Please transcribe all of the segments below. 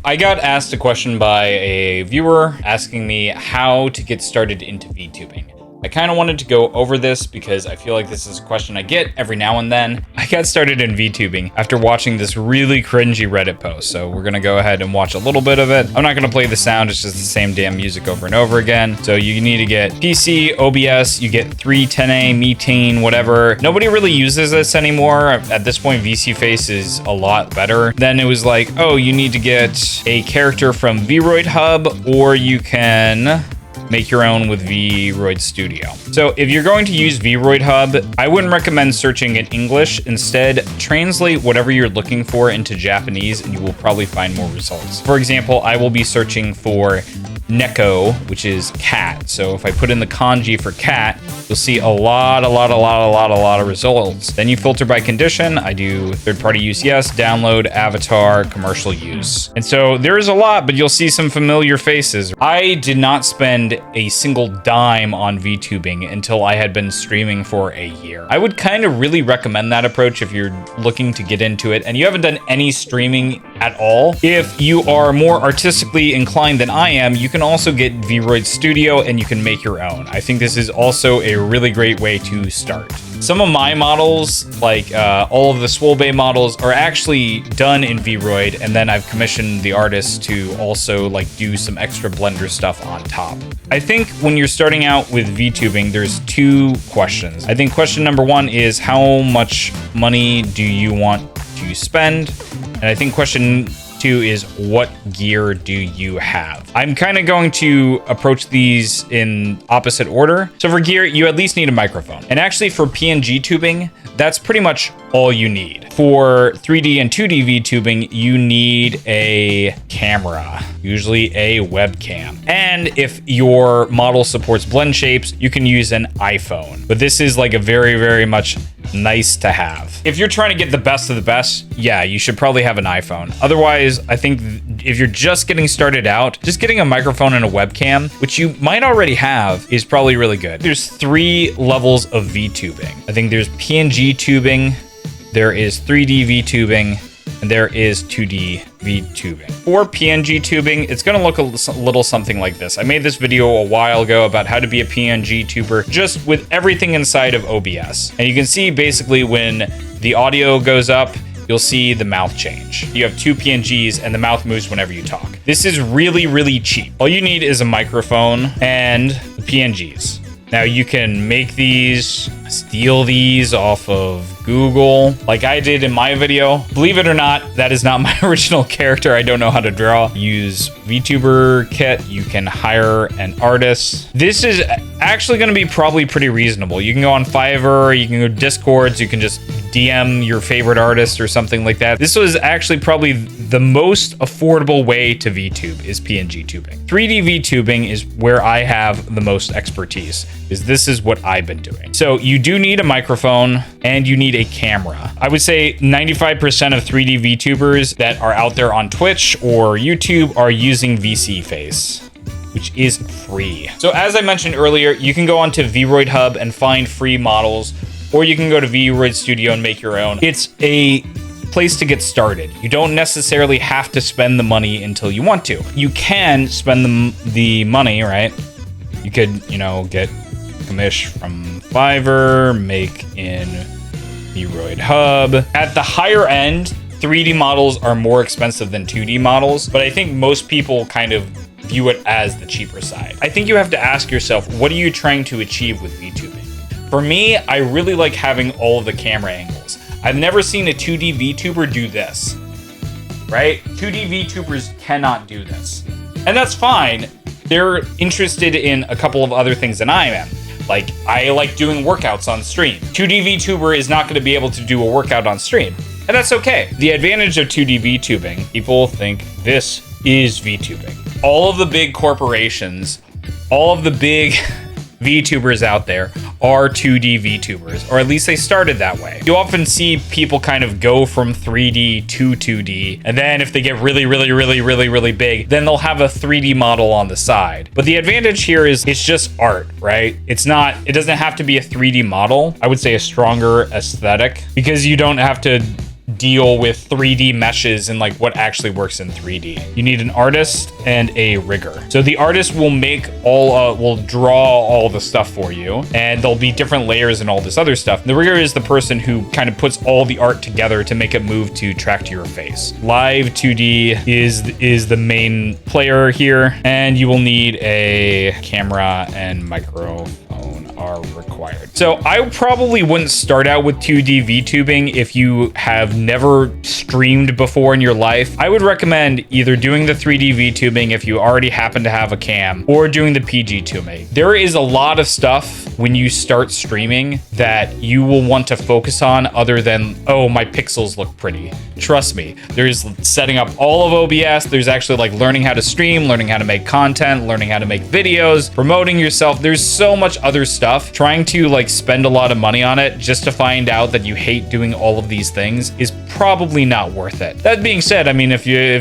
I got asked a question by a viewer asking me how to get started into VTubing. I kind of wanted to go over this because I feel like this is a question I get every now and then. I got started in VTubing after watching this really cringy Reddit post, so we're gonna go ahead and watch a little bit of it. I'm not gonna play the sound, it's just the same damn music over and over again. So you need to get PC, OBS, you get 310A, Metane, whatever. Nobody really uses this anymore. At this point, VC Face is a lot better. Then it was like, oh, you need to get a character from VRoid Hub, or you can make your own with VRoid Studio. So if you're going to use VRoid Hub, I wouldn't recommend searching in English. Instead, translate whatever you're looking for into Japanese and you will probably find more results. For example, I will be searching for Neko, which is cat. So if I put in the kanji for cat, you'll see a lot of results. Then you filter by condition. I do third-party use, yes, download, avatar, commercial use. And so there is a lot, but you'll see some familiar faces. I did not spend a single dime on VTubing until I had been streaming for a year. I would kind of really recommend that approach if you're looking to get into it and you haven't done any streaming at all. If you are more artistically inclined than I am, you can also get VRoid Studio and you can make your own. I think this is also a really great way to start. Some of my models, like all of the Swolbay models, are actually done in VRoid, and then I've commissioned the artist to also like do some extra Blender stuff on top. I think when you're starting out with VTubing, there's two questions. I think question number one is how much money do you want to spend? And I think question two is what gear do you have? I'm kind of going to approach these in opposite order. So for gear, you at least need a microphone. And actually for PNG tubing, that's pretty much all you need. For 3D and 2D VTubing, you need a camera, usually a webcam. And if your model supports blend shapes, you can use an iPhone. But this is like a very much nice to have. If you're trying to get the best of the best, yeah, you should probably have an iPhone. Otherwise, I think if you're just getting started out, just getting a microphone and a webcam, which you might already have, is probably really good. There's 3 levels of VTubing. I think there's PNG tubing, there is 3D VTubing, and there is 2D VTubing. For PNG tubing, it's gonna look a little something like this. I made this video a while ago about how to be a PNG tuber just with everything inside of OBS. And you can see basically when the audio goes up, you'll see the mouth change. You have 2 PNGs and the mouth moves whenever you talk. This is really cheap. All you need is a microphone and the PNGs. Now you can make these, steal these off of Google, like I did in my video. Believe it or not, that is not my original character. I don't know how to draw. Use VTuber kit. You can hire an artist. This is actually going to be probably pretty reasonable. You can go on Fiverr, you can go Discords, you can just DM your favorite artist or something like that. This was actually probably the most affordable way to VTube is PNG tubing. 3D VTubing is where I have the most expertise, because this is what I've been doing. So you do need a microphone and you need a camera. I would say 95% of 3D VTubers that are out there on Twitch or YouTube are using VC Face, which is free. So as I mentioned earlier, you can go onto VRoid Hub and find free models, or you can go to VRoid Studio and make your own. It's a place to get started. You don't necessarily have to spend the money until you want to. You can spend the money, right? You could, you know, get commish from Fiverr, make in VRoid Hub. At the higher end, 3D models are more expensive than 2D models, but I think most people kind of view it as the cheaper side. I think you have to ask yourself, what are you trying to achieve with VTubing? For me, I really like having all of the camera angles. I've never seen a 2D VTuber do this, right? 2D VTubers cannot do this. And that's fine. They're interested in a couple of other things than I am. Like, I like doing workouts on stream. 2D VTuber is not gonna be able to do a workout on stream, and that's okay. The advantage of 2D VTubing, people think this is VTubing. All of the big corporations, all of the big VTubers out there are 2D VTubers, or at least they started that way. You often see people kind of go from 3D to 2D, and then if they get really big, then they'll have a 3D model on the side. But the advantage here is it's just art, right? It doesn't have to be a 3D model. I would say a stronger aesthetic, because you don't have to deal with 3D meshes and like what actually works in 3D. You need an artist and a rigger. So the artist will make will draw all the stuff for you, and there'll be different layers and all this other stuff. The rigger is the person who kind of puts all the art together to make it move to track to your face. Live 2D is the main player here, and you will need a camera and microphone are required. So I probably wouldn't start out with 2D VTubing if you have never streamed before in your life. I would recommend either doing the 3D VTubing if you already happen to have a cam, or doing the PG tubing. There is a lot of stuff when you start streaming that you will want to focus on other than, oh, my pixels look pretty. Trust me, there's setting up all of OBS. There's actually like learning how to stream, learning how to make content, learning how to make videos, promoting yourself. There's so much other stuff. Trying to like spend a lot of money on it just to find out that you hate doing all of these things is probably not worth it. That being said, I mean, if you're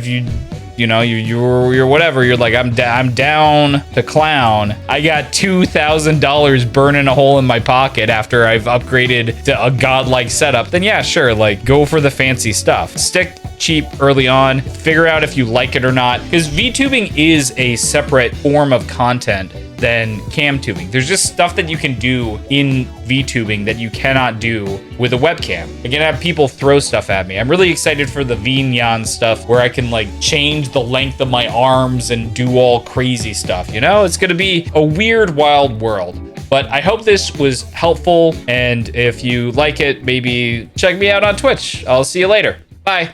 whatever, you're like, I'm down to clown. I got $2,000 burning a hole in my pocket after I've upgraded to a godlike setup, then yeah, sure, like go for the fancy stuff. Stick cheap early on, figure out if you like it or not, because VTubing is a separate form of content than cam tubing. There's just stuff that you can do in VTubing that you cannot do with a webcam. I can have people throw stuff at me. I'm really excited for the VNyan stuff where I can like change the length of my arms and do all crazy stuff. You know, it's gonna be a weird, wild world. But I hope this was helpful, and if you like it, maybe check me out on Twitch. I'll see you later. Bye.